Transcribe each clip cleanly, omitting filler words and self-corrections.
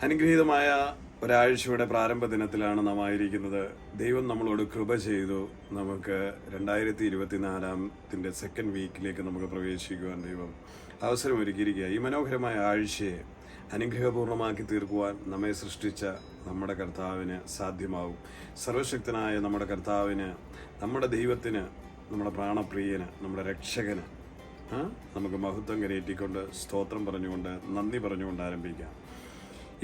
അനുഗ്രഹീതമായ ഒരാഴ്ചയുടെ പ്രാരംഭ ദിനത്തിലാണ് നാം ആയിരിക്കുന്നത്. ദൈവം നമ്മളോട് കൃപ ചെയ്തു. നമുക്ക് 2024 സെക്കൻഡ് വീക്കിലേക്ക് നമുക്ക് പ്രവേശിക്കുവാൻ ദൈവം അവസരം ഒരുക്കിയിരിക്കുക. ഈ മനോഹരമായ ആഴ്ചയെ അനുഗ്രഹപൂർണ്ണമാക്കി തീർക്കുവാൻ നമ്മെ സൃഷ്ടിച്ച നമ്മുടെ കർത്താവിന് സാധ്യമാവും. സർവശക്തനായ നമ്മുടെ കർത്താവിന്, നമ്മുടെ ദൈവത്തിന്, നമ്മുടെ പ്രാണപ്രിയന്, നമ്മുടെ രക്ഷകന് നമുക്ക് മഹത്വം കരയേറ്റിക്കൊണ്ട് സ്തോത്രം പറഞ്ഞുകൊണ്ട് നന്ദി പറഞ്ഞുകൊണ്ട് ആരംഭിക്കാം.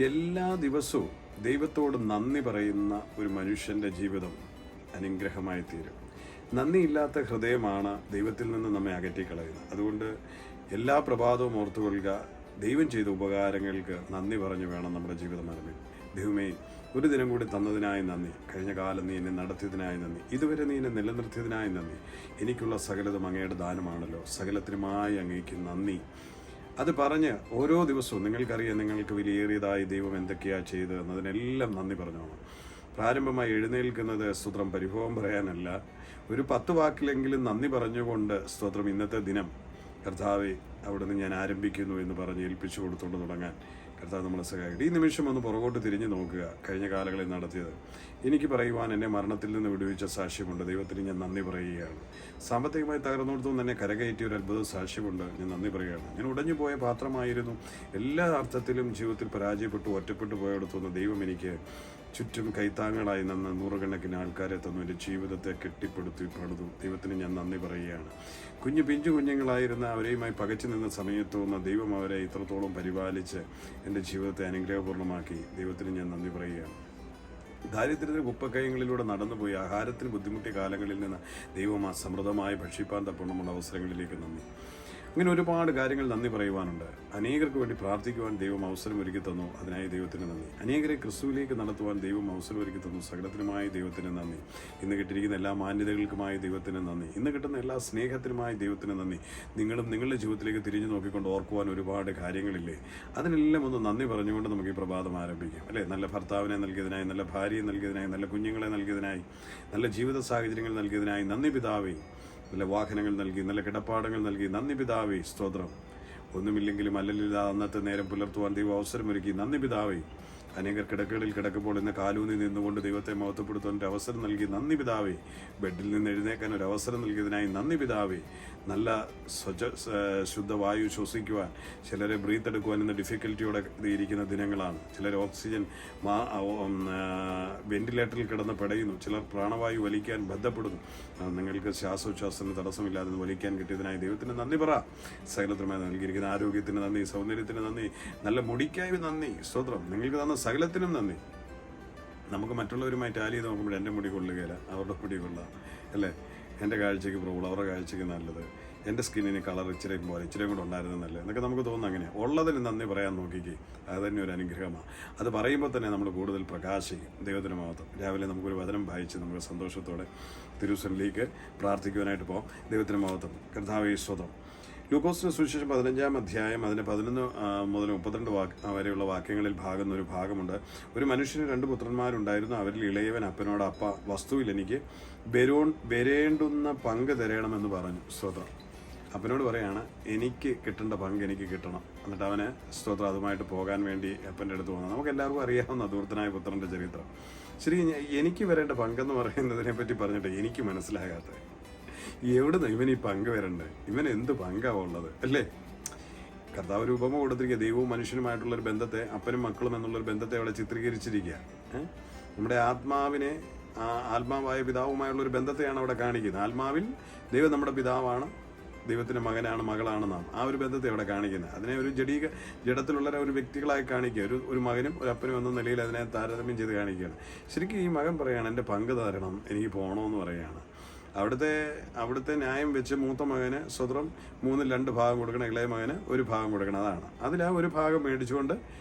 എല്ലാ ദിവസവും ദൈവത്തോട് നന്ദി പറയുന്ന ഒരു മനുഷ്യൻ്റെ ജീവിതം അനുഗ്രഹമായി തീരും. നന്ദിയില്ലാത്ത ഹൃദയമാണ് ദൈവത്തിൽ നിന്ന് നമ്മെ അകറ്റിക്കളയുന്നത്. അതുകൊണ്ട് എല്ലാ പ്രഭാതവും ഓർത്തുകൊള്ളുക, ദൈവം ചെയ്ത ഉപകാരങ്ങൾക്ക് നന്ദി പറഞ്ഞു വേണം നമ്മുടെ ജീവിതം ആരംഭിക്കാൻ. ദൈവമേ, ഒരു ദിനം കൂടി തന്നതിനായി നന്ദി. കഴിഞ്ഞ കാലം നീ എന്നെ നടത്തിയതിനായി നന്ദി. ഇതുവരെ നീ എന്നെ നിലനിർത്തിയതിനായി നന്ദി. എനിക്കുള്ള സകലതും അങ്ങയുടെ ദാനമാണല്ലോ. സകലത്തിനുമായി അങ്ങേക്ക് നന്ദി. അത് പറഞ്ഞ് ഓരോ ദിവസവും നിങ്ങൾക്കറിയാം നിങ്ങൾക്ക് വിലയേറിയതായി ദൈവം എന്തൊക്കെയാണ് ചെയ്തതെന്ന്, അതിനെല്ലാം നന്ദി പറഞ്ഞോണം. പ്രാരംഭമായി എഴുന്നേൽക്കുന്നത് സ്തോത്രം പരിഭവം പറയാനല്ല, ഒരു 10 വാക്കിലെങ്കിലും നന്ദി പറഞ്ഞുകൊണ്ട് സ്തോത്രം ഇന്നത്തെ ദിനം കർത്താവെ അവിടുന്ന് ഞാൻ ആരംഭിക്കുന്നു എന്ന് പറഞ്ഞ് ഏൽപ്പിച്ചു കൊടുത്തുകൊണ്ട് തുടങ്ങാൻ കർത്താവ് നമ്മളെ സഹായിക്കട്ടെ. ഈ നിമിഷം ഒന്ന് പുറകോട്ട് തിരിഞ്ഞു നോക്കുക. കഴിഞ്ഞ കാലങ്ങളിൽ നടത്തിയത് എനിക്ക് പറയുവാൻ എന്നെ മരണത്തിൽ നിന്ന് വിടുവിച്ച സാക്ഷ്യമുണ്ട്. ദൈവത്തിന് ഞാൻ നന്ദി പറയുകയാണ്. സാമ്പത്തികമായി തകർന്നിടത്തും തന്നെ കരകയറ്റിയ ഒരു അത്ഭുത സാക്ഷ്യമുണ്ട്. ഞാൻ നന്ദി പറയുകയാണ്. ഞാൻ ഉടഞ്ഞു പോയ പാത്രമായിരുന്നു. എല്ലാ അർത്ഥത്തിലും ജീവിതത്തിൽ പരാജയപ്പെട്ടു ഒറ്റപ്പെട്ടു പോയെടുത്തുനിന്ന് ദൈവം എനിക്ക് ചുറ്റും കൈത്താങ്ങലായി നിന്ന് നൂറുകണക്കിന് ആൾക്കാരെ തന്നു. എൻ്റെ ജീവിതത്തെ കെട്ടിപ്പടുത്തി പണിതു. ദൈവത്തിന് ഞാൻ നന്ദി പറയുകയാണ്. പിഞ്ചു കുഞ്ഞുങ്ങളായിരുന്ന അവരെയുമായി പകച്ചു നിന്ന സമയത്തുനിന്ന് ദൈവം അവരെ ഇത്രത്തോളം പരിപാലിച്ച് എൻ്റെ ജീവിതത്തെ അനുഗ്രഹപൂർണ്ണമാക്കി. ദൈവത്തിന് ഞാൻ നന്ദി പറയുകയാണ്. ദാരിദ്ര്യത്തിന് കുപ്പക്കയങ്ങളിലൂടെ നടന്നുപോയി ആഹാരത്തിന് ബുദ്ധിമുട്ടിയ കാലങ്ങളിൽ നിന്ന് ദൈവം ആ സമൃദ്ധമായി ഭക്ഷിപ്പാൻ തപ്പുള്ള അവസരങ്ങളിലേക്ക് നന്ദി. ഇങ്ങനെ ഒരുപാട് കാര്യങ്ങൾ നന്ദി പറയുവാനുണ്ട്. അനേകർക്ക് വേണ്ടി പ്രാർത്ഥിക്കുവാൻ ദൈവം അവസരം ഒരുക്കി തന്നു. അതിനായി ദൈവത്തിന് നന്ദി. അനേകരെ ക്രിസ്തുവിലേക്ക് നടത്തുവാൻ ദൈവം അവസരം ഒരുക്കി തന്നു. സകലത്തിനുമായി ദൈവത്തിന് നന്ദി. ഇന്ന് കിട്ടിയിരിക്കുന്ന എല്ലാ മാന്യതകൾക്കുമായി ദൈവത്തിന് നന്ദി. ഇന്ന് കിട്ടുന്ന എല്ലാ സ്നേഹത്തിനുമായി ദൈവത്തിന് നന്ദി. നിങ്ങളും നിങ്ങളുടെ ജീവിതത്തിലേക്ക് തിരിഞ്ഞു നോക്കിക്കൊണ്ട് ഓർക്കുവാൻ ഒരുപാട് കാര്യങ്ങളില്ലേ? അതിനെല്ലാം ഒന്ന് നന്ദി പറഞ്ഞുകൊണ്ട് നമുക്ക് ഈ പ്രഭാതം ആരംഭിക്കാം, അല്ലേ? നല്ല ഭർത്താവിനെ നൽകിയതിനായി, നല്ല ഭാര്യയെ നൽകിയതിനായി, നല്ല കുഞ്ഞുങ്ങളെ നൽകിയതിനായി, നല്ല ജീവിത സാഹചര്യങ്ങൾ നൽകിയതിനായി നന്ദി പിതാവേ. നല്ല വാഹനങ്ങൾ നൽകി, നല്ല കിടപ്പാടങ്ങൾ നൽകി നന്ദി പിതാവേ. സ്തോത്രം. ഒന്നുമില്ലെങ്കിലും അല്ലലില്ലാതെ അന്നത്തെ നേരം പുലർത്തുവാൻ ദൈവം അവസരമൊരുക്കി നന്ദി പിതാവേ. അനേകർ കിടക്കകളിൽ കിടക്കുമ്പോൾ ഇന്ന് കാലൂന്നി നിന്നുകൊണ്ട് ദൈവത്തെ മഹത്വപ്പെടുത്താൻ ഒരു അവസരം നൽകി നന്ദി പിതാവേ. ബെഡിൽ നിന്ന് എഴുന്നേക്കാൻ ഒരു അവസരം നൽകിയതിനായി നന്ദി പിതാവേ. നല്ല ശുദ്ധവായു ശ്വസിക്കുവാൻ, ചിലരെ ബ്രീത്ത് എടുക്കുവാൻ ഇന്ന് ഡിഫിക്കൽറ്റിയോടെ ഇരിക്കുന്ന ദിനങ്ങളാണ്. ചിലർ ഓക്സിജൻ വെന്റിലേറ്ററിൽ കിടന്ന് പെടയുന്നു. ചിലർ പ്രാണവായു വലിക്കാൻ ബന്ധപ്പെടുന്നു. നിങ്ങൾക്ക് ശ്വാസോച്ഛ്വാസത്തിന് തടസ്സമില്ലാതെ വലിക്കാൻ കിട്ടിയതിനായി ദൈവത്തിന് നന്ദി പറ. സകലത്തിനുമായി നൽകിയിരിക്കുന്ന ആരോഗ്യത്തിന് നന്ദി, സൗന്ദര്യത്തിന് നന്ദി, നല്ല മുടിക്കായി നന്ദി. സ്തോത്രം. നിങ്ങൾക്ക് തന്ന സകലത്തിനും നന്ദി. നമുക്ക് മറ്റുള്ളവരുമായി ടാലി ചെയ്ത് നോക്കുമ്പോൾ എൻ്റെ മുടി കൊള്ളുകയില്ല, അവരുടെ മുടി കൊള്ളാം, അല്ലേ? എൻ്റെ കാഴ്ചയ്ക്ക് പ്രോബ്ലം, അവരുടെ കാഴ്ചയ്ക്ക് നല്ലത്, എൻ്റെ സ്കിന്നിന് കളർ ഇച്ചിരിയും പോലെ ഇച്ചിരിയും കൂടെ ഉണ്ടായിരുന്നു നല്ലത് എന്നൊക്കെ നമുക്ക് തോന്നുന്നു. അങ്ങനെ ഉള്ളതിന് നന്ദി പറയാൻ നോക്കിക്കേ, അത് തന്നെ ഒരു അനുഗ്രഹമാണ്. അത് പറയുമ്പോൾ തന്നെ നമ്മൾ കൂടുതൽ പ്രകാശിക്കും. ദൈവത്തിന് മഹത്വം. രാവിലെ നമുക്കൊരു വചനം വായിച്ച് നമുക്ക് സന്തോഷത്തോടെ തിരുസന്നിധിയിലേക്ക് പ്രാർത്ഥിക്കുവാനായിട്ട് പോകാം. ദൈവത്തിന് മഹത്വം. കർത്താവേ സ്തോത്രം. ലൂക്കോസിന്റെ സുവിശേഷം 15-ാം അധ്യായം അതിന് 11 മുതൽ 32 വരെയുള്ള വാക്യങ്ങളിൽ ഒരു ഭാഗമുണ്ട്. ഒരു മനുഷ്യന് 2 പുത്രന്മാരുണ്ടായിരുന്നു. അവരിൽ ഇളയവൻ അപ്പനോട്, അപ്പ, വസ്തുവിൽ എനിക്ക് വരേണ്ടുന്ന പങ്ക് തരണമെന്ന് പറഞ്ഞു. സ്തോത്രം. അപ്പനോട് പറയാണ്, എനിക്ക് കിട്ടേണ്ട പങ്ക് എനിക്ക് കിട്ടണം. എന്നിട്ട് അവന് സ്തോത്രം അതുമായിട്ട് പോകാൻ വേണ്ടി അപ്പൻ്റെ അടുത്ത് പോകുന്നത്. നമുക്ക് എല്ലാവർക്കും അറിയാവുന്ന ദൂർത്തനായ പുത്രൻ്റെ ചരിത്രം. ശരി, എനിക്ക് വരേണ്ട പങ്കെന്ന് പറയുന്നതിനെ പറ്റി പറഞ്ഞിട്ട് എനിക്ക് മനസ്സിലാകാത്തത്, എവിടുന്ന് ഇവൻ ഈ പങ്ക് വരണ്ടേ? ഇവൻ എന്ത് പങ്കാവുള്ളത്, അല്ലേ? കർത്താവ് ഒരു ഉപമ കൊടുത്തിരിക്കുക. ദൈവവും മനുഷ്യനുമായിട്ടുള്ളൊരു ബന്ധത്തെ, അപ്പനും മക്കളും എന്നുള്ളൊരു ബന്ധത്തെ അവിടെ ചിത്രീകരിച്ചിരിക്കുക. നമ്മുടെ ആത്മാവായ പിതാവുമായുള്ളൊരു ബന്ധത്തെയാണ് അവിടെ കാണിക്കുന്നത്. ആത്മാവിൽ ദൈവം നമ്മുടെ പിതാവാണ്, ദൈവത്തിൻ്റെ മകനാണ്, മകളാണ് നാം. ആ ഒരു ബന്ധത്തെ അവിടെ കാണിക്കുന്നത്. അതിനെ ഒരു ജഡത്തിലുള്ള ഒരു വ്യക്തികളായി കാണിക്കുക. ഒരു മകനും ഒരു അപ്പനും എന്ന നിലയിൽ അതിനെ താരതമ്യം ചെയ്ത് കാണിക്കുകയാണ്. ശരിക്കും ഈ മകൻ പറയുകയാണ്, എൻ്റെ പങ്ക് തരണം, എനിക്ക് പോകണമെന്ന് പറയുകയാണ്. അവിടുത്തെ ന്യായം വെച്ച് മൂത്ത മകന് സ്വതന്ത്രം 3-2 ഭാഗം കൊടുക്കണം, ഇളയ മകന് 1 ഭാഗം കൊടുക്കണം. അതാണ്. അതിൽ ആ 1 ഭാഗം മേടിച്ചുകൊണ്ട്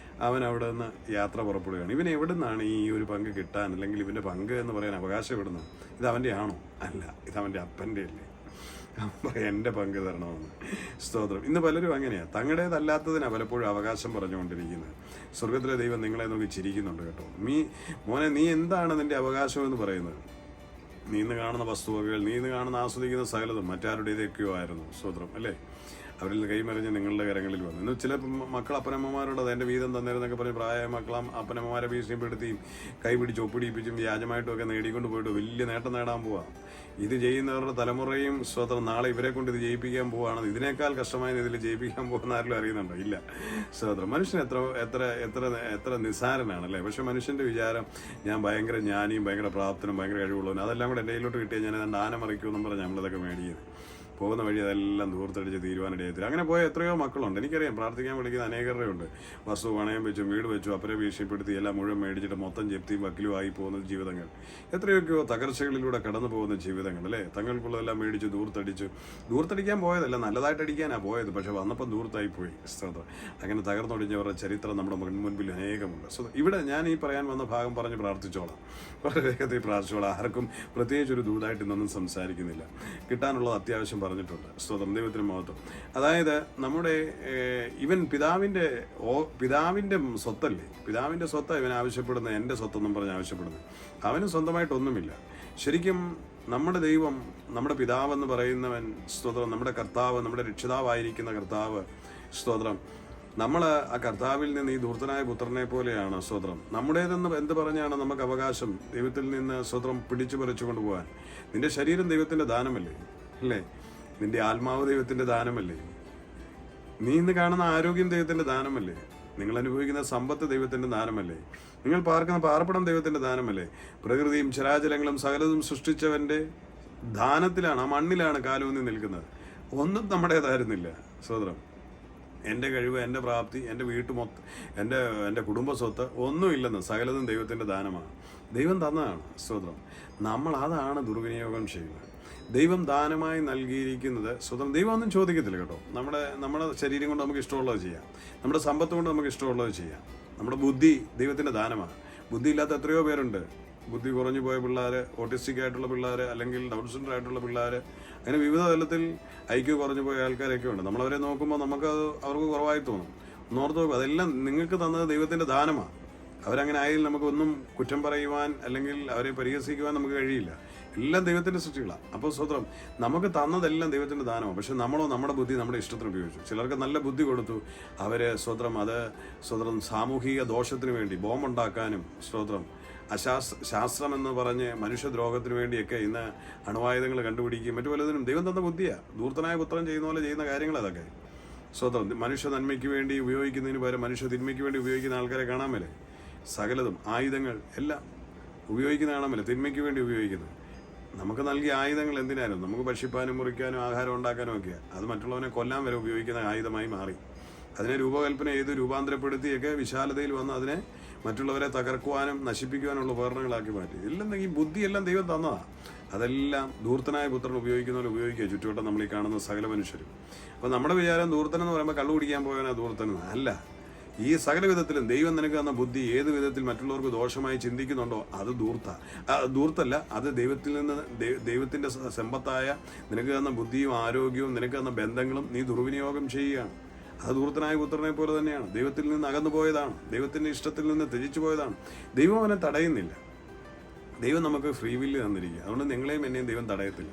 അവൻ അവിടെ നിന്ന് യാത്ര പുറപ്പെടുകയാണ്. ഇവൻ എവിടെ നിന്നാണ് ഈ ഒരു പങ്ക് കിട്ടാൻ, അല്ലെങ്കിൽ ഇവൻ്റെ പങ്ക് എന്ന് പറയാൻ അവകാശപ്പെടുന്നത്? ഇത് അവൻ്റെ ആണോ? അല്ല, ഇത് അവൻ്റെ അപ്പൻ്റെ അല്ലേ? അവൻ പറയാം, എൻ്റെ പങ്ക് തരണമെന്ന്. സ്തോത്രം. ഇന്ന് പലരും അങ്ങനെയാണ്, തങ്ങളുടേതല്ലാത്തതിനാണ് പലപ്പോഴും അവകാശം പറഞ്ഞുകൊണ്ടിരിക്കുന്നത്. സ്വർഗത്തിലെ ദൈവം നിങ്ങളെ നോക്കി ചിരിക്കുന്നുണ്ട് കേട്ടോ. മോനെ, നീ എന്താണ് നിൻ്റെ അവകാശം എന്ന് പറയുന്നത്? നീ ഇന്ന് കാണുന്ന വസ്തുവകകൾ, നീ ഇന്ന് കാണുന്ന ആസ്വദിക്കുന്ന സകലതും മറ്റാരുടേതൊക്കെയോ ആയിരുന്നു. സ്തോത്രം, അല്ലേ? അവരിൽ നിന്ന് കൈമറിഞ്ഞ് നിങ്ങളുടെ കരങ്ങളിൽ വന്നു. ഇന്ന് ചില മക്കൾ അപ്പനമ്മമാരോട് എൻ്റെ വീതം തന്നേരെന്നൊക്കെ പറഞ്ഞ് പ്രായമായ മക്കളാം അപ്പനമ്മമാരെ ഭീഷണിപ്പെടുത്തിയും കൈപിടിച്ച് ഒപ്പിടിപ്പിച്ചും വ്യാജമായിട്ടും ഒക്കെ നേടിക്കൊണ്ട് പോയിട്ട് വലിയ നേട്ടം നേടാൻ പോവാം. ഇത് ചെയ്യുന്നവരുടെ തലമുറയും സ്വതന്ത്രം നാളെ ഇവരെ കൊണ്ട് ഇത് ജയിപ്പിക്കാൻ പോവുകയാണ്. ഇതിനേക്കാൾ കഷ്ടമായ ഇതിൽ ജയിപ്പിക്കാൻ പോകുന്ന ആരെങ്കിലും അറിയുന്നുണ്ടോ? ഇല്ല. സ്വതന്ത്രം മനുഷ്യൻ എത്ര എത്ര എത്ര എത്ര നിസ്സാരനാണല്ലേ. പക്ഷെ മനുഷ്യൻ്റെ വിചാരം ഞാൻ ഭയങ്കര ജ്ഞാനിയും ഭയങ്കര പ്രാപ്തനും ഭയങ്കര കഴിവുള്ളവനും, അതെല്ലാം കൂടെ എൻ്റെ കയ്യിലോട്ട് കിട്ടിയാൽ ഞാൻ ഏതാണ്ട് ആന മറിക്കുമെന്നും പറഞ്ഞ് നമ്മളിതൊക്കെ മേടിക്കുന്നത്. പോകുന്ന വഴി അതെല്ലാം ദൂർത്തടിച്ച് തീരുവാനിടയത്തിൽ അങ്ങനെ പോയ എത്രയോ മക്കളുണ്ട്. എനിക്കറിയാം, പ്രാർത്ഥിക്കാൻ വിളിക്കുന്ന അനേകരുടെ ഉണ്ട്. വസ്തു പണയം വെച്ചും വീട് വെച്ചും അപ്പരെ ഭീഷണിപ്പെടുത്തി എല്ലാം മുഴുവൻ മേടിച്ചിട്ട് മൊത്തം ജപ്തിയും വക്കിലും ആയി പോകുന്ന ജീവിതങ്ങൾ, എത്രയൊക്കെയോ തകർച്ചകളിലൂടെ കടന്നു പോകുന്ന ജീവിതങ്ങൾ അല്ലേ. തങ്ങൾക്കുള്ളതെല്ലാം മേടിച്ച് ദൂർത്തടിക്കാൻ പോയതല്ല, നല്ലതായിട്ട് അടിക്കാനാണ് പോയത്. പക്ഷെ വന്നപ്പം ദൂർത്തായി പോയി. സ്തോത്രം. അങ്ങനെ തകർന്നൊടിഞ്ഞവരുടെ ചരിത്രം നമ്മുടെ മുൻപിൽ അനേകമുണ്ട്. സോ ഇവിടെ ഞാൻ ഈ പറയാൻ വന്ന ഭാഗം പറഞ്ഞ് പ്രാർത്ഥിച്ചോളാം, വളരെ വേഗത്തിൽ പ്രാർത്ഥിച്ചോളാം. ആർക്കും പ്രത്യേകിച്ച് ഒരു ദൂതായിട്ട് ഇന്നൊന്നും സംസാരിക്കുന്നില്ല. കിട്ടാനുള്ളത് അത്യാവശ്യം പറഞ്ഞിട്ടുണ്ട്. സ്തോത്രം. ദൈവത്തിന് മഹത്വം. അതായത് നമ്മുടെ ഇവൻ പിതാവിൻ്റെ സ്വത്തല്ലേ, പിതാവിൻ്റെ സ്വത്താണ് ഇവൻ ആവശ്യപ്പെടുന്നത്. എൻ്റെ സ്വത്തൊന്നും പറഞ്ഞ് ആവശ്യപ്പെടുന്നത്. അവന് സ്വന്തമായിട്ടൊന്നുമില്ല. ശരിക്കും നമ്മുടെ ദൈവം, നമ്മുടെ പിതാവെന്ന് പറയുന്നവൻ, സ്തോത്രം, നമ്മുടെ കർത്താവ്, നമ്മുടെ രക്ഷിതാവായിരിക്കുന്ന കർത്താവ്, സ്തോത്രം, നമ്മൾ ആ കർത്താവിൽ നിന്ന് ഈ ധൂർത്തനായ പുത്രനെ പോലെയാണ്. സ്തോത്രം. നമ്മുടേതെന്ന് എന്ത് പറഞ്ഞാണ് നമുക്ക് അവകാശം ദൈവത്തിൽ നിന്ന് സ്തോത്രം പിടിച്ചു പറിച്ചു കൊണ്ടുപോകാൻ? നിന്റെ ശരീരം ദൈവത്തിൻ്റെ ദാനമല്ലേ, അല്ലേ? നിന്റെ ആത്മാവ് ദൈവത്തിൻ്റെ ദാനമല്ലേ? നീ ഇന്ന് കാണുന്ന ആരോഗ്യം ദൈവത്തിൻ്റെ ദാനമല്ലേ? നിങ്ങൾ അനുഭവിക്കുന്ന സമ്പത്ത് ദൈവത്തിൻ്റെ ദാനമല്ലേ? നിങ്ങൾ പാർക്കുന്ന പാർപ്പിടം ദൈവത്തിൻ്റെ ദാനമല്ലേ? പ്രകൃതിയും ചരാചരങ്ങളും സകലതും സൃഷ്ടിച്ചവൻ്റെ ദാനത്തിലാണ്, ആ മണ്ണിലാണ് കാലൂന്നി നിൽക്കുന്നത്. ഒന്നും നമ്മുടേതായിരുന്നില്ല. സ്തോത്രം. എൻ്റെ കഴിവ്, എൻ്റെ പ്രാപ്തി, എൻ്റെ എൻ്റെ കുടുംബ സ്വത്ത് ഒന്നുമില്ലെന്ന്, സകലതും ദൈവത്തിൻ്റെ ദാനമാണ്. ദൈവം തന്നതാണ്. സ്തോത്രം. നമ്മൾ അതാണ് ദുർവിനിയോഗം ചെയ്യുന്നത്. ദൈവം ദാനമായി നൽകിയിരിക്കുന്നത് സ്വതന്ത്രം. ദൈവം ഒന്നും ചോദിക്കത്തില്ല കേട്ടോ. നമ്മുടെ ശരീരം കൊണ്ട് നമുക്ക് ഇഷ്ടമുള്ളത് ചെയ്യാം, നമ്മുടെ സമ്പത്ത് കൊണ്ട് നമുക്ക് ഇഷ്ടമുള്ളത് ചെയ്യാം. നമ്മുടെ ബുദ്ധി ദൈവത്തിൻ്റെ ദാനമാണ്. ബുദ്ധിയില്ലാത്ത എത്രയോ പേരുണ്ട്. ബുദ്ധി കുറഞ്ഞു പോയ പിള്ളേർ, ഓട്ടിസ്റ്റിക് ആയിട്ടുള്ള പിള്ളേർ, അല്ലെങ്കിൽ ഡൗൺ സിൻഡ്രോം ആയിട്ടുള്ള പിള്ളേർ, അങ്ങനെ വിവിധ തലത്തിൽ ഐക്യു കുറഞ്ഞു പോയ ആൾക്കാരൊക്കെ ഉണ്ട്. നമ്മളവരെ നോക്കുമ്പോൾ നമുക്കത് അവർക്ക് കുറവായി തോന്നും. ഒന്നോർത്ത് നോക്കും, അതെല്ലാം നിങ്ങൾക്ക് തന്നത് ദൈവത്തിൻ്റെ ദാനമാണ്. അവരങ്ങനെ ആയാലും നമുക്കൊന്നും കുറ്റം പറയുവാൻ അല്ലെങ്കിൽ അവരെ പരിഹസിക്കുവാൻ നമുക്ക് കഴിയില്ല. എല്ലാം ദൈവത്തിൻ്റെ സൃഷ്ടികളാണ്. അപ്പോൾ സ്വതന്ത്രം നമുക്ക് തന്നതെല്ലാം ദൈവത്തിൻ്റെ ദാനമാണ്. പക്ഷെ നമ്മളോ നമ്മുടെ ബുദ്ധി നമ്മുടെ ഇഷ്ടത്തിന് ഉപയോഗിച്ചു. ചിലർക്ക് നല്ല ബുദ്ധി കൊടുത്തു, അവർ സ്വതന്ത്രം സാമൂഹിക ദോഷത്തിന് വേണ്ടി ബോംബുണ്ടാക്കാനും, സ്തോത്രം, ശാസ്ത്രം എന്ന് പറഞ്ഞ് മനുഷ്യദ്രോഹത്തിന് വേണ്ടിയൊക്കെ ഇന്ന് അണുവായുധങ്ങൾ കണ്ടുപിടിക്കുകയും മറ്റു പലതിനും ദൈവം തന്ന ബുദ്ധിയാണ്. ധൂർത്തനായ പുത്രൻ ചെയ്യുന്ന പോലെ ചെയ്യുന്ന കാര്യങ്ങൾ അതൊക്കെ. സ്വതന്ത്രം. മനുഷ്യ നന്മയ്ക്ക് വേണ്ടി ഉപയോഗിക്കുന്നതിന് പകരം മനുഷ്യ തിന്മയ്ക്ക് വേണ്ടി ഉപയോഗിക്കുന്ന ആൾക്കാരെ കാണാൻ മേലെ. സകലതും ആയുധങ്ങൾ എല്ലാം ഉപയോഗിക്കുന്ന കാണാൻ മേലെ, തിന്മയ്ക്ക് വേണ്ടി ഉപയോഗിക്കുന്നത്. നമുക്ക് നൽകിയ ആയുധങ്ങൾ എന്തിനായിരുന്നു? നമുക്ക് ഭക്ഷിപ്പാനും മുറിക്കാനും ആഹാരം ഉണ്ടാക്കാനും ഒക്കെയാണ്. അത് മറ്റുള്ളവനെ കൊല്ലാൻ വരെ ഉപയോഗിക്കുന്ന ആയുധമായി മാറി. അതിനെ രൂപകൽപ്പന ചെയ്ത് രൂപാന്തരപ്പെടുത്തിയൊക്കെ വിശാലതയിൽ വന്ന് അതിനെ മറ്റുള്ളവരെ തകർക്കുവാനും നശിപ്പിക്കുവാനുള്ള ഉപകരണങ്ങളാക്കി മാറ്റി. എല്ലാം ഈ ബുദ്ധിയെല്ലാം ദൈവം തന്നതാണ്. അതെല്ലാം ധൂർത്തനായ പുത്രൻ ഉപയോഗിക്കുന്ന പോലെ ഉപയോഗിക്കുക ചുറ്റുവട്ടം നമ്മൾ ഈ കാണുന്ന സകല മനുഷ്യരും. അപ്പോൾ നമ്മുടെ വിചാരം ധൂർത്തൻ എന്ന് പറയുമ്പോൾ കള്ളു കുടിക്കാൻ പോയവനാ ധൂർത്തൻ അല്ല. ഈ സകല വിധത്തിലും ദൈവം നിനക്ക് തന്ന ബുദ്ധി ഏത് വിധത്തിൽ മറ്റുള്ളവർക്ക് ദോഷമായി ചിന്തിക്കുന്നുണ്ടോ അത് ധൂർത്തല്ല. അത് ദൈവത്തിൻ്റെ സമ്പത്തായ നിനക്ക് തന്ന ബുദ്ധിയും ആരോഗ്യവും നിനക്ക് തന്ന ബന്ധങ്ങളും നീ ദുർവിനിയോഗം ചെയ്യുകയാണ്. അത് ധൂർത്തനായ പുത്രനെ പോലെ തന്നെയാണ്. ദൈവത്തിൽ നിന്ന് അകന്നു പോയതാണ്, ദൈവത്തിൻ്റെ ഇഷ്ടത്തിൽ നിന്ന് ത്യജിച്ചു പോയതാണ്. ദൈവം അവനെ തടയുന്നില്ല. ദൈവം നമുക്ക് ഫ്രീ വില്ല് തന്നിരിക്കുക. അതുകൊണ്ട് നിങ്ങളെയും എന്നെയും ദൈവം തടയത്തില്ല.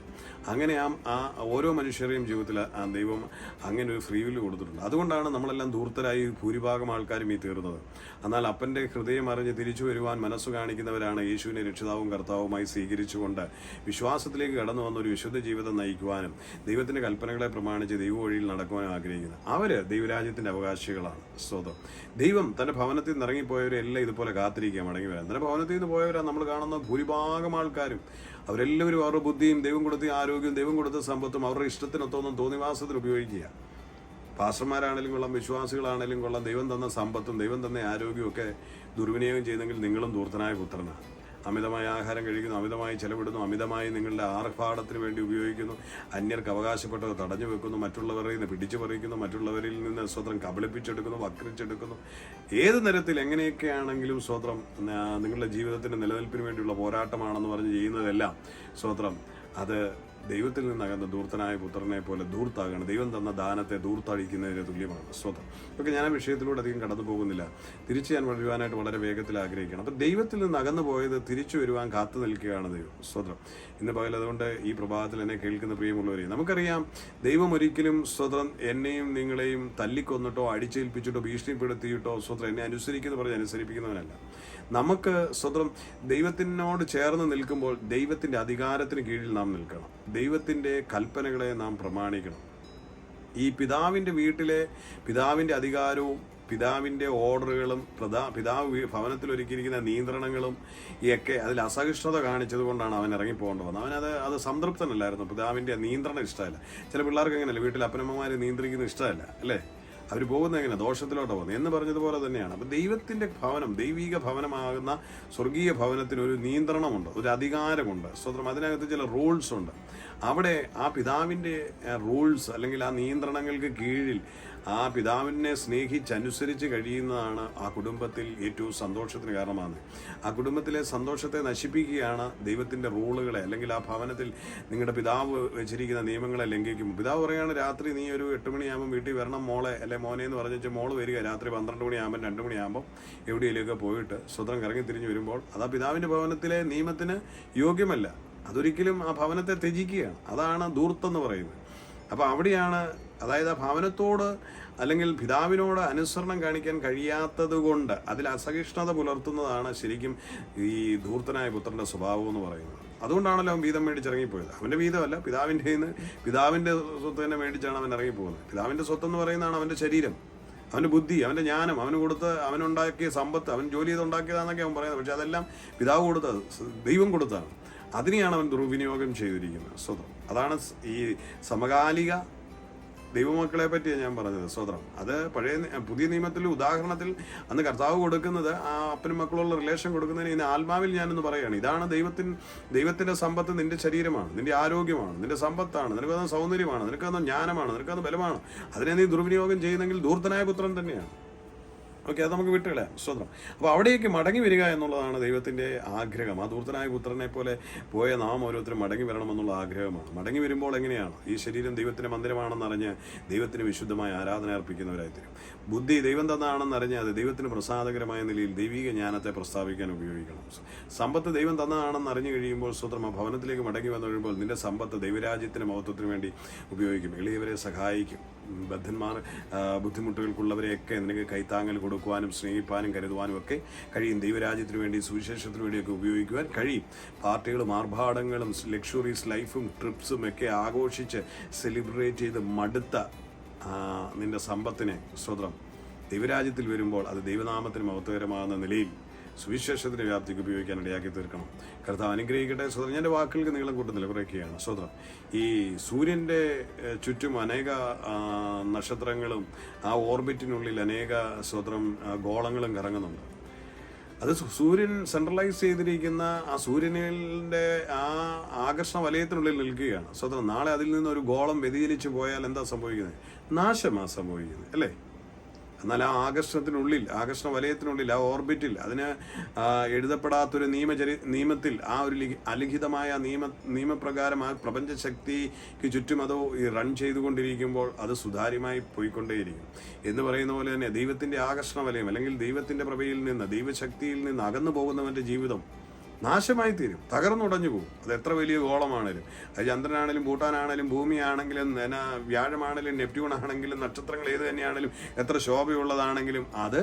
അങ്ങനെ ആ ഓരോ മനുഷ്യരുടെയും ജീവിതത്തിൽ ആ ദൈവം അങ്ങനെ ഒരു ഫ്രീ വില്ല് കൊടുത്തിട്ടുണ്ട്. അതുകൊണ്ടാണ് നമ്മളെല്ലാം ധൂർത്തരായി ഭൂരിഭാഗം ആൾക്കാരും ഈ തീർന്നത്. എന്നാൽ അപ്പൻ്റെ ഹൃദയം അറിഞ്ഞ് തിരിച്ചു വരുവാൻ മനസ്സു കാണിക്കുന്നവരാണ് യേശുവിനെ രക്ഷിതാവും കർത്താവുമായി സ്വീകരിച്ചുകൊണ്ട് വിശ്വാസത്തിലേക്ക് കടന്നു വന്ന ഒരു വിശുദ്ധ ജീവിതം നയിക്കുവാനും ദൈവത്തിൻ്റെ കൽപ്പനകളെ പ്രമാണിച്ച് ദൈവ വഴിയിൽ നടക്കുവാനും ആഗ്രഹിക്കുന്നത്. അവർ ദൈവരാജ്യത്തിൻ്റെ അവകാശികളാണ്. സ്തോത്രം. ദൈവം തൻ്റെ ഭവനത്തിൽ നിന്ന് ഇറങ്ങിപ്പോയവരെല്ലാം ഇതുപോലെ കാത്തിരിക്കുക മടങ്ങി വരാൻ. തൻ്റെ ഭവനത്തിൽ നിന്ന് പോയവരാണ് നമ്മൾ കാണുന്ന ഭൂരിഭാഗം ആൾക്കാരും. അവരെല്ലാവരും അവരുടെ ബുദ്ധിയും ദൈവം കൊടുത്ത ആരോഗ്യവും ദൈവം കൊടുത്ത സമ്പത്തും അവരുടെ ഇഷ്ടത്തിനൊത്തൊന്നും തോന്നിവാസത്തിന് ഉപയോഗിക്കുക. പാസ്റ്റർമാരാണെങ്കിലും കൊള്ളാം, വിശ്വാസികളാണെങ്കിലും കൊള്ളാം, ദൈവം തന്ന സമ്പത്തും ദൈവം തന്ന ആരോഗ്യവും ഒക്കെ ദുർവിനിയോഗം ചെയ്തെങ്കിൽ നിങ്ങളും ധൂർത്തനായ പുത്രനാണ്. അമിതമായ ആഹാരം കഴിക്കുന്നു, അമിതമായി ചെലവിടുന്നു, അമിതമായി നിങ്ങളുടെ ആർഭാടത്തിന് വേണ്ടി ഉപയോഗിക്കുന്നു, അന്യർക്ക് അവകാശപ്പെട്ടത് തടഞ്ഞു വെക്കുന്നു, മറ്റുള്ളവരിൽ നിന്ന് പിടിച്ചു പറിക്കുന്നു, മറ്റുള്ളവരിൽ നിന്ന് സ്വതന്ത്രം കബളിപ്പിച്ചെടുക്കുന്നു, വക്രിച്ചെടുക്കുന്നു. ഏത് തരത്തിൽ എങ്ങനെയൊക്കെയാണെങ്കിലും സ്വതന്ത്രം നിങ്ങളുടെ ജീവിതത്തിൻ്റെ നിലനിൽപ്പിന് വേണ്ടിയുള്ള പോരാട്ടമാണെന്ന് പറഞ്ഞ് ചെയ്യുന്നതെല്ലാം സ്വതന്ത്രം അത് ദൈവത്തിൽ നിന്നകന്ന ധൂർത്തനായ പുത്രനെ പോലെ ധൂർത്താകണം. ദൈവം തന്ന ദാനത്തെ ധൂർത്തടിക്കുന്നതിന് തുല്യമാണ്. സ്വതം ഒക്കെ ഞാൻ ആ വിഷയത്തിലൂടെ അധികം കടന്നു പോകുന്നില്ല. തിരിച്ച് ഞാൻ വരുവാനായിട്ട് വളരെ വേഗത്തിൽ ആഗ്രഹിക്കണം. അപ്പം ദൈവത്തിൽ നിന്ന് അകന്നു പോയത് തിരിച്ചു വരുവാൻ കാത്തു നിൽക്കുകയാണ് ദൈവം. സ്വതം ഇന്ന് പകൽ അതുകൊണ്ട് ഈ പ്രഭാതത്തിൽ എന്നെ കേൾക്കുന്ന പ്രിയമുള്ളവരെ, നമുക്കറിയാം ദൈവം ഒരിക്കലും സ്വതം എന്നെയും നിങ്ങളെയും തല്ലിക്കൊന്നിട്ടോ അടിച്ചേൽപ്പിച്ചിട്ടോ ഭീഷണിപ്പെടുത്തിയിട്ടോ സ്വതം എന്നെ അനുസരിക്കുന്നു പറഞ്ഞ് അനുസരിപ്പിക്കുന്നവനല്ല. നമുക്ക് സ്വതം ദൈവത്തിനോട് ചേർന്ന് നിൽക്കുമ്പോൾ ദൈവത്തിൻ്റെ അധികാരത്തിന് കീഴിൽ നാം നിൽക്കണം. ദൈവത്തിൻ്റെ കൽപ്പനകളെ നാം പ്രമാണിക്കണം. ഈ പിതാവിൻ്റെ വീട്ടിലെ പിതാവിൻ്റെ അധികാരവും പിതാവിൻ്റെ ഓർഡറുകളും പിതാവ് ഭവനത്തിൽ ഒരുക്കിയിരിക്കുന്ന നിയന്ത്രണങ്ങളും ഒക്കെ അതിൽ അസഹിഷ്ണുത കാണിച്ചത് കൊണ്ടാണ് അവൻ ഇറങ്ങിപ്പോകേണ്ടി വന്നത്. അത് സംതൃപ്തനല്ലായിരുന്നു. പിതാവിൻ്റെ നിയന്ത്രണം ഇഷ്ടമല്ല. ചില പിള്ളേർക്ക് എങ്ങനെയല്ല, വീട്ടിൽ അപ്പനമ്മമാർ നിയന്ത്രിക്കുന്നത് ഇഷ്ടമല്ല അല്ലേ? അവർ പോകുന്നത് എങ്ങനെ? ദോഷത്തിലോട്ട് പോകുന്നത് എന്ന് പറഞ്ഞതുപോലെ തന്നെയാണ്. അപ്പം ദൈവത്തിൻ്റെ ഭവനം, ദൈവിക ഭവനമാകുന്ന സ്വർഗീയ ഭവനത്തിന് ഒരു നിയന്ത്രണമുണ്ട്, ഒരു അധികാരമുണ്ട്. സ്വതന്ത്രം അതിനകത്ത് ചില റൂൾസ് ഉണ്ട്. അവിടെ ആ പിതാവിൻ്റെ റൂൾസ് അല്ലെങ്കിൽ ആ നിയന്ത്രണങ്ങൾക്ക് കീഴിൽ ആ പിതാവിനെ സ്നേഹിച്ചനുസരിച്ച് കഴിയുന്നതാണ് ആ കുടുംബത്തിൽ ഏറ്റവും സന്തോഷത്തിന് കാരണമാണ്. ആ കുടുംബത്തിലെ സന്തോഷത്തെ നശിപ്പിക്കുകയാണ് ദൈവത്തിൻ്റെ റൂളുകളെ അല്ലെങ്കിൽ ആ ഭവനത്തിൽ നിങ്ങളുടെ പിതാവ് വെച്ചിരിക്കുന്ന നിയമങ്ങളെ ലംഘിക്കും. പിതാവ് പറയുകയാണ്, രാത്രി നീ ഒരു 8 മണിയാകുമ്പോൾ വീട്ടിൽ വരണം മോളെ അല്ലെ മോനെ എന്ന് പറഞ്ഞു മോള് വരിക. രാത്രി 12 മണിയാകുമ്പോൾ 2 മണിയാകുമ്പോൾ എവിടെയെങ്കിലുമൊക്കെ പോയിട്ട് സ്വതന്ത്രം കറങ്ങി തിരിഞ്ഞ് വരുമ്പോൾ അത് ആ പിതാവിൻ്റെ ഭവനത്തിലെ നിയമത്തിന് യോഗ്യമല്ല. അതൊരിക്കലും ആ ഭവനത്തെ ത്യജിക്കുകയാണ്. അതാണ് ധൂർത്തെന്ന് പറയുന്നത്. അപ്പോൾ അവിടെയാണ്, അതായത് ആ ഭവനത്തോട് അല്ലെങ്കിൽ പിതാവിനോട് അനുസരണം കാണിക്കാൻ കഴിയാത്തത് കൊണ്ട് അതിൽ അസഹിഷ്ണുത പുലർത്തുന്നതാണ് ശരിക്കും ഈ ധൂർത്തനായ പുത്രൻ്റെ സ്വഭാവം എന്ന് പറയുന്നത്. അതുകൊണ്ടാണല്ലോ അവൻ വീതം മേടിച്ചിറങ്ങിപ്പോയത്. അവൻ്റെ വീതമല്ല, പിതാവിൻ്റെ സ്വത്ത് തന്നെ മേടിച്ചാണ് അവൻ ഇറങ്ങിപ്പോകുന്നത്. പിതാവിൻ്റെ സ്വത്തെന്ന് പറയുന്നതാണ് അവൻ്റെ ശരീരം, അവൻ്റെ ബുദ്ധി, അവൻ്റെ ജ്ഞാനം, അവനുണ്ടാക്കിയ സമ്പത്ത്, അവൻ ജോലി ചെയ്തുണ്ടാക്കിയതാണെന്നൊക്കെ അവൻ പറയുന്നത്. പക്ഷെ അതെല്ലാം പിതാവ് കൊടുത്തത്, ദൈവം കൊടുത്തതാണ്. അതിനെയാണ് അവൻ ദുർവിനിയോഗം ചെയ്തിരിക്കുന്നത്. സ്വതം അതാണ് ഈ സമകാലിക ദൈവമക്കളെ പറ്റിയാണ് ഞാൻ പറഞ്ഞത്. സ്വതം അത് പുതിയ നിയമത്തിൽ ഉദാഹരണത്തിൽ അന്ന് കർത്താവ് കൊടുക്കുന്നത് ആ അപ്പനും മക്കളുള്ള റിലേഷൻ കൊടുക്കുന്നതിന് ഇന്ന് ആത്മാവിൽ ഞാനൊന്ന് പറയുകയാണ്. ഇതാണ് ദൈവത്തിൻ്റെ സമ്പത്ത്. നിന്റെ ശരീരമാണ്, നിന്റെ ആരോഗ്യമാണ്, നിന്റെ സമ്പത്താണ്, നിനക്കത് സൗന്ദര്യമാണ്, നിനക്കത് ജ്ഞാനമാണ്, നിനക്കത് ബലമാണ്. അതിനെ നീ ദുർവിനിയോഗം ചെയ്യുന്നെങ്കിൽ ധൂർത്തനായ പുത്രൻ തന്നെയാണ്. ഓക്കെ, അത് നമുക്ക് വിട്ടുകളയാം. സ്വതന്ത്രം. അപ്പോൾ അവിടേക്ക് മടങ്ങി വരിക എന്നുള്ളതാണ് ദൈവത്തിൻ്റെ ആഗ്രഹം. ആ ധൂർത്തനായ പുത്രനെ പോലെ പോയ നാം ഓരോരുത്തരും മടങ്ങി വരണമെന്നുള്ള ആഗ്രഹമാണ്. മടങ്ങി വരുമ്പോൾ എങ്ങനെയാണ്? ഈ ശരീരം ദൈവത്തിൻ്റെ മന്ദിരമാണെന്നറിഞ്ഞ് ദൈവത്തിന് വിശുദ്ധമായ ആരാധന അർപ്പിക്കുന്നവരായിത്തീരും. ബുദ്ധി ദൈവം തന്നതാണെന്നറിഞ്ഞ് അത് ദൈവത്തിന് പ്രസാദകരമായ നിലയിൽ ദൈവിക ജ്ഞാനത്തെ പ്രസ്താവിക്കാൻ ഉപയോഗിക്കണം. സമ്പത്ത് ദൈവം തന്നതാണെന്ന് അറിഞ്ഞു കഴിയുമ്പോൾ സ്വതന്ത്രം ഭവനത്തിലേക്ക് മടങ്ങി വന്നു കഴിയുമ്പോൾ നിന്റെ സമ്പത്ത് ദൈവരാജ്യത്തിൻ്റെ മഹത്വത്തിന് വേണ്ടി ഉപയോഗിക്കും. എളിയവരെ സഹായിക്കും. ബദ്ധന്മാർ, ബുദ്ധിമുട്ടുകൾക്കുള്ളവരെയൊക്കെ നിനക്ക് കൈത്താങ്ങൽ കൊടുക്കുവാനും സ്നേഹിപ്പാനും കരുതുവാനും ഒക്കെ കഴിയും. ദൈവരാജ്യത്തിന് വേണ്ടി, സുവിശേഷത്തിന് വേണ്ടിയൊക്കെ ഉപയോഗിക്കുവാൻ കഴിയും. പാർട്ടികളും ആർഭാടങ്ങളും ലക്ഷറീസ് ലൈഫും ട്രിപ്സും ഒക്കെ ആഘോഷിച്ച് സെലിബ്രേറ്റ് ചെയ്ത് മടുത്ത നിന്റെ സമ്പത്തിനെ സ്വതന്ത്രം ദൈവരാജ്യത്തിൽ വരുമ്പോൾ അത് ദൈവനാമത്തിന് മഹത്വകരമാകുന്ന നിലയിൽ സുവിശേഷത്തിൻ്റെ വ്യാപ്തിക്ക് ഉപയോഗിക്കാൻ ഇടയാക്കി തീർക്കണം. കർത്താവ് അനുഗ്രഹിക്കട്ടെ. സ്വതന്ത്രം ഞാൻ എൻ്റെ വാക്കുകൾക്ക് നീളം കൂട്ടുന്നില്ല, കുറയ്ക്കുകയാണ്. സ്വതന്ത്രം ഈ സൂര്യൻ്റെ ചുറ്റും അനേക നക്ഷത്രങ്ങളും ആ ഓർബിറ്റിനുള്ളിൽ അനേക സ്വതന്ത്രം ഗോളങ്ങളും കറങ്ങുന്നുണ്ട്. അത് സൂര്യൻ സെൻട്രലൈസ് ചെയ്തിരിക്കുന്ന ആ സൂര്യനിൻ്റെ ആ ആകർഷണ വലയത്തിനുള്ളിൽ നിൽക്കുകയാണ്. സ്വതന്ത്രം നാളെ അതിൽ നിന്നൊരു ഗോളം വ്യതിചലിച്ച് പോയാൽ എന്താ സംഭവിക്കുന്നത്? നാശമാണ് സംഭവിക്കുന്നത് അല്ലേ? എന്നാൽ ആ ആകർഷണ വലയത്തിനുള്ളിൽ, ആ ഓർബിറ്റിൽ, അതിന് എഴുതപ്പെടാത്തൊരു നിയമത്തിൽ, ആ ഒരു അലിഖിതമായ നിയമപ്രകാരം ആ പ്രപഞ്ചശക്തിക്ക് ചുറ്റും അത് റൺ ചെയ്തുകൊണ്ടിരിക്കുമ്പോൾ അത് സുതാര്യമായി പോയിക്കൊണ്ടേയിരിക്കും. എന്ന് പറയുന്ന പോലെ തന്നെ ദൈവത്തിൻ്റെ ആകർഷണ വലയം അല്ലെങ്കിൽ ദൈവത്തിൻ്റെ പ്രഭയിൽ നിന്ന്, ദൈവശക്തിയിൽ നിന്ന് അകന്നു പോകുന്നവൻ്റെ ജീവിതം നാശമായി തീരും, തകർന്നുടഞ്ഞു പോകും. അത് എത്ര വലിയ ഗോളമാണേലും, അത് ചന്ദ്രനാണേലും ഭൂട്ടാനാണേലും ഭൂമിയാണെങ്കിലും വ്യാഴമാണേലും നെപ്റ്റ്യൂൺ ആണെങ്കിലും നക്ഷത്രങ്ങൾ ഏത് തന്നെയാണെങ്കിലും എത്ര ശോഭയുള്ളതാണെങ്കിലും അത്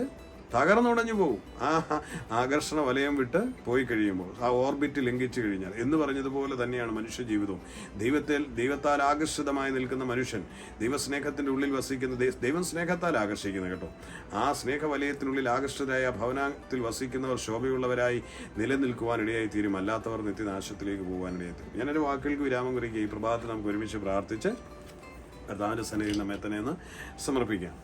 തകർന്നുടഞ്ഞു പോകും. ആ ആകർഷണ വലയം വിട്ട് പോയി കഴിയുമ്പോൾ, ആ ഓർബിറ്റ് ലംഘിച്ചു കഴിഞ്ഞാൽ. എന്ന് പറഞ്ഞതുപോലെ തന്നെയാണ് മനുഷ്യ ജീവിതവും. ദൈവത്താൽ ആകർഷിതമായി നിൽക്കുന്ന മനുഷ്യൻ, ദൈവസ്നേഹത്തിൻ്റെ ഉള്ളിൽ വസിക്കുന്ന, ദൈവം സ്നേഹത്താൽ ആകർഷിക്കുന്നത് കേട്ടോ. ആ സ്നേഹവലയത്തിനുള്ളിൽ ആകർഷിതരായ ഭവനത്തിൽ വസിക്കുന്നവർ ശോഭയുള്ളവരായി നിലനിൽക്കുവാനിടയായി തീരും. അല്ലാത്തവർ നിത്യനാശത്തിലേക്ക് പോകാനിടയായി തീരും. ഞാനൊരു വാക്കുകൾക്ക് വിരാമം കുറിക്കുക. ഈ പ്രഭാതത്തിൽ നമുക്ക് ഒരുമിച്ച് പ്രാർത്ഥിച്ച് കർത്താവിൻ്റെ സന്നിധിയിൽ നമ്മെ തന്നെ ഒന്ന് സമർപ്പിക്കാം.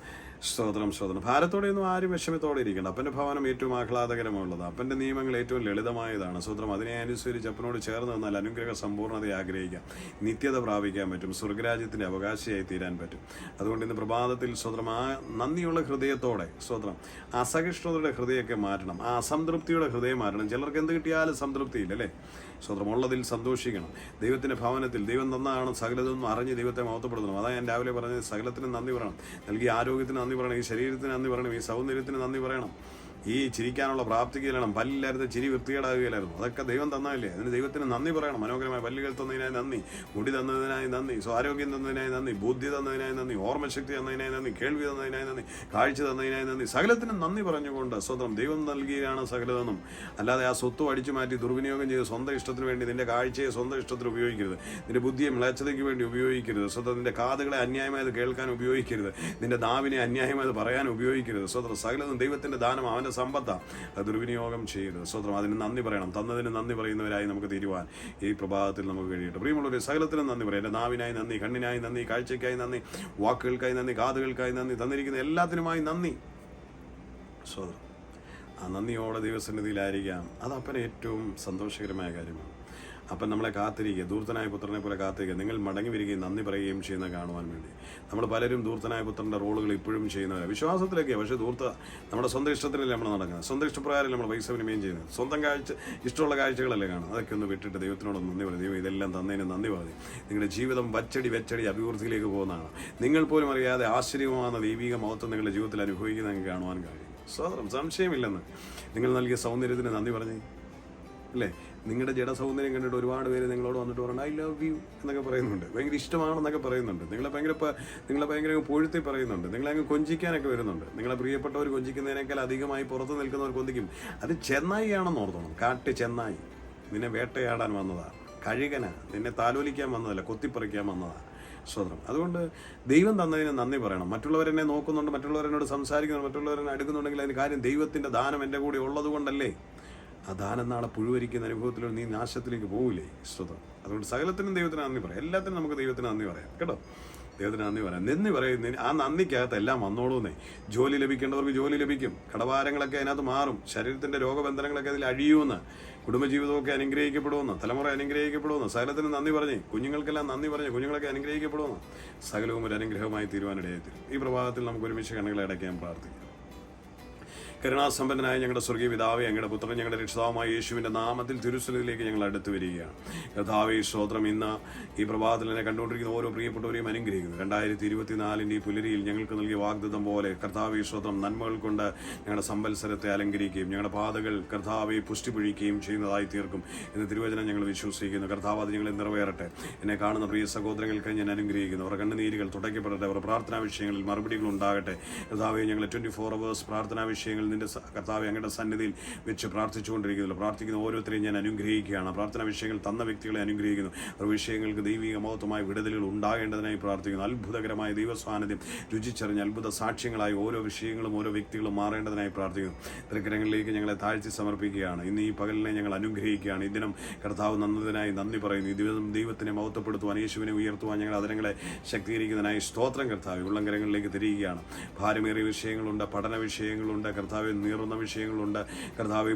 സ്തോത്രം സ്തോത്രം. ഭാരത്തോടെയൊന്നും ആരും വിഷമത്തോടെ ഇരിക്കണം. അപ്പൻ്റെ ഭവനം ഏറ്റവും ആഹ്ലാദകരമുള്ളത്, അപ്പൻ്റെ നിയമങ്ങൾ ഏറ്റവും ലളിതമായതാണ്. സ്തോത്രം. അതിനെ അനുസരിച്ച് അപ്പനോട് ചേർന്ന് നിന്നാൽ അനുഗ്രഹ സമ്പൂർണ്ണതയെ ആഗ്രഹിക്കാം, നിത്യത പ്രാപിക്കാൻ പറ്റും, സ്വർഗരാജ്യത്തിൻ്റെ അവകാശിയായി തീരാൻ പറ്റും. അതുകൊണ്ട് ഇന്ന് പ്രഭാതത്തിൽ സ്തോത്രം ആ നന്ദിയുള്ള ഹൃദയത്തോടെ സ്തോത്രം അസഹിഷ്ണുതയുടെ ഹൃദയമൊക്കെ മാറ്റണം, ആ അസംതൃപ്തിയുടെ ഹൃദയം മാറ്റണം. ചിലർക്ക് എന്ത് കിട്ടിയാലും സംതൃപ്തിയില്ല അല്ലേ? സ്തോത്രം. ഉള്ളതിൽ സന്തോഷിക്കണം. ദൈവത്തിൻ്റെ ഭവനത്തിൽ ദൈവം തന്നാണ് സകലതൊന്നും അറിഞ്ഞ് ദൈവത്തെ മഹത്വപ്പെടുത്തണം. അതാണ് ഞാൻ രാവിലെ പറഞ്ഞത്. സകലത്തിന് നന്ദി പറയണം. നൽകിയ ആരോഗ്യത്തിന് നന്ദി പറയണം, ഈ ശരീരത്തിന് നന്ദി പറയണം, ഈ സൗന്ദര്യത്തിന് നന്ദി പറയണം, ഈ ചിരിക്കാനുള്ള പ്രാപ്തിക്ക് ചെല്ലണം. പല്ലില്ലായിരുന്നു ചിരി വൃത്തികേടാകുകയില്ലായിരുന്നു. അതൊക്കെ ദൈവം തന്നതല്ലേ? അതിന് ദൈവത്തിന് നന്ദി പറയണം. മനോഹരമായ പല്ലുകൾ തന്നതിനായി നന്ദി, മുടി തന്നതിനായി നന്ദി, ആരോഗ്യം തന്നതിനായി നന്ദി, ബുദ്ധി തന്നതിനായി നന്ദി, ഓർമ്മശക്തി തന്നതിനായി നന്ദി, കേൾവി തന്നതിനായി നന്ദി, കാഴ്ച തന്നതിനായി നന്ദി. സകലത്തിനും നന്ദി പറഞ്ഞുകൊണ്ട് സ്വന്തം ദൈവം നൽകിയാണ് സകലതെന്നും. അല്ലാതെ ആ സ്വത്ത് അടിച്ചു മാറ്റി ദുർവിനിയോഗം ചെയ്ത് സ്വന്തം ഇഷ്ടത്തിന് വേണ്ടി നിന്റെ കാഴ്ചയെ സ്വന്തം ഇഷ്ടത്തിന് ഉപയോഗിക്കരുത്. നിന്റെ ബുദ്ധിയെ മ്ലേച്ഛതയ്ക്ക് വേണ്ടി ഉപയോഗിക്കരുത്. സ്വന്തം നിന്റെ കാതുകളെ അന്യായമായത് കേൾക്കാൻ ഉപയോഗിക്കരുത്. നിന്റെ നാവിനെ അന്യായമായത് പറയാൻ ഉപയോഗിക്കരുത്. സ്വന്തം സകലതും ദൈവത്തിൻ്റെ ദാനം, അവൻ്റെ സമ്പത്താണ്. അത് ദുർവിനിയോഗം ചെയ്യരുത്. സ്വന്തം അതിന് നന്ദി പറയണം. തന്നതിന് നന്ദി പറയുന്നവരായി നമുക്ക് തീരുവാൻ ഈ പ്രഭാതത്തിൽ നമുക്ക് കഴിയട്ടെ. പ്രിയമുള്ളവരെ, സകലത്തിനും നന്ദി പറയാം. എൻ്റെ നാവിനായി നന്ദി, കണ്ണിനായി നന്ദി, കാഴ്ചയ്ക്കായി നന്ദി, വാക്കുകൾക്കായി നന്ദി, കാതുകൾക്കായി നന്ദി, തന്നിരിക്കുന്ന എല്ലാത്തിനുമായി നന്ദി. സ്വതം ആ നന്ദിയോടെ ദൈവസന്നിധിയിലായിരിക്കാം. അത് അപ്പന് ഏറ്റവും സന്തോഷകരമായ കാര്യമാണ്. അപ്പം നമ്മളെ കാത്തിരിക്കുക, ധൂർത്തനായ പുത്രനെ പോലെ കാത്തിരിക്കുക. നിങ്ങൾ മടങ്ങി വരികയും നന്ദി പറയുകയും ചെയ്യുന്ന കാണുവാൻ വേണ്ടി. നമ്മൾ പലരും ധൂർത്തനായ പുത്രൻ്റെ റോളുകൾ ഇപ്പോഴും ചെയ്യുന്നവരാണ്. വിശ്വാസത്തിലൊക്കെയാണ്, പക്ഷേ നമ്മുടെ സ്വന്തം ഇഷ്ടത്തിലല്ലേ നമ്മൾ നടക്കുന്നത്, സ്വന്തം ഇഷ്ടപ്രകാരം നമ്മൾ പൈസ വിനിമയം ചെയ്യുന്നത്, സ്വന്തം ഇഷ്ടമുള്ള കാഴ്ചകളല്ലേ കാണും. അതൊക്കെ ഒന്ന് വിട്ടിട്ട് ദൈവത്തിനോട് നന്ദി പറയും. ദൈവം ഇതെല്ലാം തന്നതിന് നന്ദി പറഞ്ഞു. നിങ്ങളുടെ ജീവിതം വച്ചടി അഭിവൃദ്ധിയിലേക്ക് പോകുന്നതാണ്. നിങ്ങൾ പോലും അറിയാതെ ആശ്ചര്യമാകുന്ന ദൈവിക മഹത്വം നിങ്ങളുടെ ജീവിതത്തിൽ അനുഭവിക്കുന്ന നിങ്ങൾക്ക് കാണുവാൻ കഴിയും. സ്വതന്ത്രം, സംശയമില്ലെന്ന്. നിങ്ങൾ നൽകിയ സൗന്ദര്യത്തിന് നന്ദി പറഞ്ഞേ അല്ലേ? നിങ്ങളുടെ ജഡ സൗന്ദര്യം കണ്ടിട്ട് ഒരുപാട് പേര് നിങ്ങളോട് വന്നിട്ട് പറഞ്ഞു ഐ ലവ് യു എന്നൊക്കെ പറയുന്നുണ്ട്, ഭയങ്കര ഇഷ്ടമാണെന്നൊക്കെ പറയുന്നുണ്ട്, നിങ്ങളെ ഭയങ്കര പൊഴുത്തി പറയുന്നുണ്ട്, നിങ്ങളെ അങ്ങ് കൊഞ്ചിക്കാനൊക്കെ വരുന്നുണ്ട്. നിങ്ങളെ പ്രിയപ്പെട്ടവർ കൊഞ്ചിക്കുന്നതിനേക്കാൾ അധികമായി പുറത്ത് നിൽക്കുന്നവർ കൊഞ്ചിക്കും. അത് ചെന്നായി ആണെന്ന് ഓർത്തോണം. കാട്ട് ചെന്നായി നിന്നെ വേട്ടയാടാൻ വന്നതാണ്, കഴുകന നിന്നെ താലോലിക്കാൻ വന്നതല്ല, കൊത്തിപ്പറിക്കാൻ വന്നതാണ്. സ്വതന്ത്രം. അതുകൊണ്ട് ദൈവം തന്നതിന് നന്ദി പറയണം. മറ്റുള്ളവരെന്നെ നോക്കുന്നുണ്ട്, മറ്റുള്ളവരെന്നോട് സംസാരിക്കുന്നുണ്ട്, മറ്റുള്ളവരെന്നെ അടുക്കുന്നുണ്ടെങ്കിൽ അതിന് കാര്യം ദൈവത്തിൻ്റെ ദാനം എൻ്റെ കൂടെ ഉള്ളത് കൊണ്ടല്ലേ. ആ ദാനം നാളെ പുഴുവരിക്കുന്ന അനുഭവത്തിലൂടെ നീ നാശത്തിലേക്ക് പോകില്ലേ. സ്വതന്ത്രം. അതുകൊണ്ട് സകലത്തിനും ദൈവത്തിന് നന്ദി പറയാം. എല്ലാത്തിനും നമുക്ക് ദൈവത്തിന് നന്ദി പറയാം കേട്ടോ. ദൈവത്തിന് നന്ദി പറയാം. നന്ദി പറയുന്നതിന് ആ നന്ദിക്കകത്ത് എല്ലാം വന്നോളൂന്നേ. ജോലി ലഭിക്കേണ്ടവർക്ക് ജോലി ലഭിക്കും, കടഭാരങ്ങളൊക്കെ അതിനകത്ത് മാറും, ശരീരത്തിൻ്റെ രോഗബന്ധനങ്ങളൊക്കെ അതിൽ അഴിയുമെന്ന്, കുടുംബജീവിതമൊക്കെ അനുഗ്രഹിക്കപ്പെടുമെന്ന്, തലമുറ അനുഗ്രഹിക്കപ്പെടുമെന്ന്, സകലത്തിന് നന്ദി പറഞ്ഞ് കുഞ്ഞുങ്ങൾക്കെല്ലാം നന്ദി പറഞ്ഞ് കുഞ്ഞുങ്ങളൊക്കെ അനുഗ്രഹിക്കപ്പെടുമെന്ന്, സകലവും ഒരു അനുഗ്രഹമായി തീരുവാനിടയായിത്തീരും. ഈ പ്രഭാതത്തിൽ നമുക്ക് ഒരുമിച്ച് കണ്ണുകളെ അടയ്ക്കാൻ പ്രാർത്ഥിക്കാം. കരുണാസമ്പന്നനായ ഞങ്ങളുടെ സ്വർഗീയ പിതാവേ, ഞങ്ങളുടെ പുത്രൻ ഞങ്ങളുടെ രക്ഷിതാവുമായ യേശുവിൻ്റെ നാമത്തിൽ തിരുസന്നിധിയിലേക്ക് ഞങ്ങൾ അടുത്ത് വരികയാണ്. കർത്താവേ, സ്തോത്രം. ഇന്ന് ഈ പ്രഭാതത്തിൽ എന്നെ കണ്ടുകൊണ്ടിരിക്കുന്ന ഓരോ പ്രിയപ്പെട്ടവരെയും അനുഗ്രഹിക്കുന്നു. 2024 ഈ പുലരിയിൽ ഞങ്ങൾക്ക് നൽകിയ വാഗ്ദത്തം പോലെ കർത്താവേ, സ്തോത്രം, നന്മകൾ കൊണ്ട് ഞങ്ങളുടെ സമ്പത്സരത്തെ അലങ്കരിക്കുകയും ഞങ്ങളുടെ പാതകൾ കർത്താവെ പുഷ്ടിപ്പൊഴിക്കുകയും ചെയ്യുന്നതായി തീർക്കും എന്ന് തിരുവചനം ഞങ്ങൾ വിശ്വസിക്കുന്നു. കർത്താവ് അത് ഞങ്ങളെ നിറവേറട്ടെ. എന്നെ കാണുന്ന പ്രിയ സഹോദരങ്ങൾക്ക് ഞാൻ അനുഗ്രഹിക്കുന്നു. അവരുടെ കണ്ണുനീരുകൾ തുടയ്ക്കപ്പെടട്ടെ. അവരുടെ പ്രാർത്ഥനാ വിഷയങ്ങളിൽ മറുപടികൾ ഉണ്ടാകട്ടെ. കർത്താവെ, ഞങ്ങൾ 24 hours പ്രാർത്ഥനാ വിഷയങ്ങൾ നിന്റെ കർത്താവെ അങ്ങയുടെ സന്നിധിയിൽ വെച്ച് പ്രാർത്ഥിച്ചുകൊണ്ടിരിക്കുന്നില്ല. പ്രാർത്ഥിക്കുന്ന ഓരോരുത്തരെയും ഞാൻ അനുഗ്രഹിക്കുകയാണ്. പ്രാർത്ഥനാ വിഷയങ്ങൾ തന്ന വ്യക്തികളെ അനുഗ്രഹിക്കുന്നു. അവർ വിഷയങ്ങൾക്ക് ദൈവിക മഹത്വമായ വിടുതലുകൾ ഉണ്ടാകേണ്ടതിനായി പ്രാർത്ഥിക്കുന്നു. അത്ഭുതകരമായ ദൈവസാന്നിധ്യം രുചിച്ചറിഞ്ഞ് അത്ഭുത സാക്ഷ്യങ്ങളായി ഓരോ വിഷയങ്ങളും ഓരോ വ്യക്തികളും മാറേണ്ടതിനായി പ്രാർത്ഥിക്കുന്നു. തിരക്കരങ്ങളിലേക്ക് ഞങ്ങളെ താഴ്ത്തി സമർപ്പിക്കുകയാണ്. ഇന്ന് ഈ പകലിനെ ഞങ്ങൾ അനുഗ്രഹിക്കുകയാണ്. ഈ ദിനം കർത്താവ് നന്നതിനായി നന്ദി പറയുന്നു. ഈ ദിവസം ദൈവത്തിനെ മഹത്വപ്പെടുത്തുവാൻ, യേശുവിനെ ഉയർത്തുവാൻ ഞങ്ങൾ അതിരങ്ങളെ ശക്തീകരിക്കുന്നതിനായി സ്തോത്രം കർത്താവ് ഉള്ളംകരങ്ങളിലേക്ക് തിരിയുകയാണ്. ഭാരമേറിയ വിഷയങ്ങളുണ്ട്, പഠന വിഷയങ്ങളുണ്ട്, കർത്താവ് നീറുന്ന വിഷയങ്ങളുണ്ട്, കർത്താവ്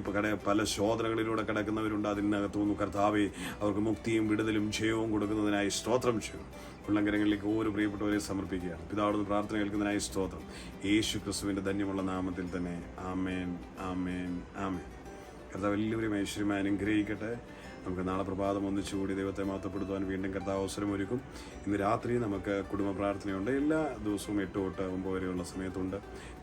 പല ശോധനകളിലൂടെ കിടക്കുന്നവരുണ്ട്. അതിനകത്തുനിന്ന് കർത്താവെ അവർക്ക് മുക്തിയും വിടുതലും ജയവും കൊടുക്കുന്നതിനായി സ്തോത്രം ചെയ്യും. ഉള്ളംകരങ്ങളിലേക്ക് ഓരോ പ്രിയപ്പെട്ടവരെ സമർപ്പിക്കുകയാണ്. പിതാവിനോട് പ്രാർത്ഥന കേൾക്കുന്നതിനായി സ്തോത്രം. യേശു ക്രിസ്തുവിൻ്റെ ധന്യമുള്ള നാമത്തിൽ തന്നെ ആമേൻ, ആമേൻ, ആമേൻ. കർത്താവ് എല്ലാവരെയും ഐശ്വര്യമായി അനുഗ്രഹിക്കട്ടെ. നമുക്ക് നാളെ പ്രഭാതം ഒന്നിച്ചുകൂടി ദൈവത്തെ മഹത്വപ്പെടുത്തുവാൻ വീണ്ടും കർത്താവ് അവസരമൊരുക്കും. ഇന്ന് രാത്രി നമുക്ക് കുടുംബ പ്രാർത്ഥനയുണ്ട്. എല്ലാ ദിവസവും 8 തൊട്ട് 9 വരെയുള്ള സമയത്തുണ്ട്.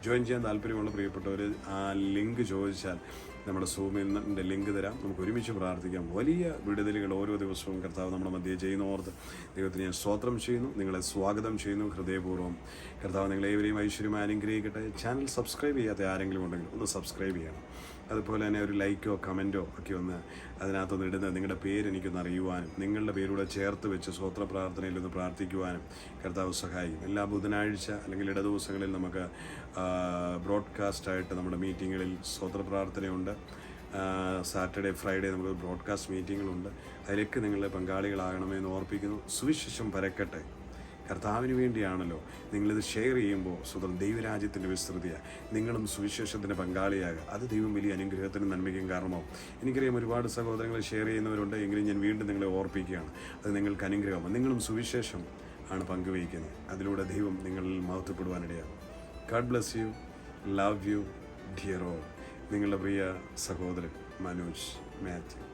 ജോയിൻ ചെയ്യാൻ താല്പര്യമുള്ള പ്രിയപ്പെട്ടവർ ആ ലിങ്ക് ചോദിച്ചാൽ നമ്മുടെ സൂമിൻ്റെ ലിങ്ക് തരാം. നമുക്ക് ഒരുമിച്ച് പ്രാർത്ഥിക്കാം. വലിയ വിടുതലുകൾ ഓരോ ദിവസവും കർത്താവ് നമ്മുടെ മധ്യേ ചെയ്യുന്ന ഓർത്ത് ദൈവത്തിന് ഞാൻ സ്തോത്രം ചെയ്യുന്നു. നിങ്ങളെ സ്വാഗതം ചെയ്യുന്നു ഹൃദയപൂർവ്വം. കർത്താവ് നിങ്ങളേവരെയും ഐശ്വര്യമായി അനുഗ്രഹിക്കട്ടെ. ചാനൽ സബ്സ്ക്രൈബ് ചെയ്യാത്ത ആരെങ്കിലും ഉണ്ടെങ്കിൽ ഒന്ന് സബ്സ്ക്രൈബ് ചെയ്യണം. അതുപോലെ തന്നെ ഒരു ലൈക്കോ കമൻറ്റോ ഒക്കെ ഒന്ന് അതിനകത്തൊന്ന് ഇടുന്നത് നിങ്ങളുടെ പേര് എനിക്കൊന്ന് അറിയുവാനും നിങ്ങളുടെ പേരൂടെ ചേർത്ത് വെച്ച് സ്തോത്ര പ്രാർത്ഥനയിൽ ഒന്ന് പ്രാർത്ഥിക്കുവാനും കർത്താവ് സഹായിക്കും. എല്ലാ ബുധനാഴ്ച അല്ലെങ്കിൽ ഇടദിവസങ്ങളിൽ നമുക്ക് ബ്രോഡ്കാസ്റ്റായിട്ട് നമ്മുടെ മീറ്റിങ്ങുകളിൽ സ്തോത്ര പ്രാർത്ഥനയുണ്ട്. സാറ്റർഡേ ഫ്രൈഡേ നമുക്ക് ബ്രോഡ്കാസ്റ്റ് മീറ്റിങ്ങുകളുണ്ട്. അതിലേക്ക് നിങ്ങൾ പങ്കാളികളാകണമെന്ന് ഓർപ്പിക്കുന്നു. സുവിശേഷം പരക്കട്ടെ. കർത്താവിന് വേണ്ടിയാണല്ലോ. നിങ്ങളിത് ഷെയർ ചെയ്യുമ്പോൾ സ്വന്തം ദൈവരാജ്യത്തിൻ്റെ വിസ്തൃതിയാണ്. നിങ്ങളും സുവിശേഷത്തിൻ്റെ പങ്കാളിയാകുക. അത് ദൈവം വലിയ അനുഗ്രഹത്തിനും നന്മയ്ക്കും കാരണമാവും. എനിക്കറിയാം ഒരുപാട് സഹോദരങ്ങൾ ഷെയർ ചെയ്യുന്നവരുണ്ട്. എങ്കിലും ഞാൻ വീണ്ടും നിങ്ങളെ ഓർപ്പിക്കുകയാണ്, അത് നിങ്ങൾക്ക് അനുഗ്രഹമാണ്. നിങ്ങളും സുവിശേഷം ആണ് പങ്കുവയ്ക്കുന്നത്. അതിലൂടെ ദൈവം നിങ്ങളിൽ മഹത്വപ്പെടുവാനിടയാകും. God bless you. Love you dear all. നിങ്ങളുടെ പ്രിയ സഹോദരൻ മനോജ് മാത്യു.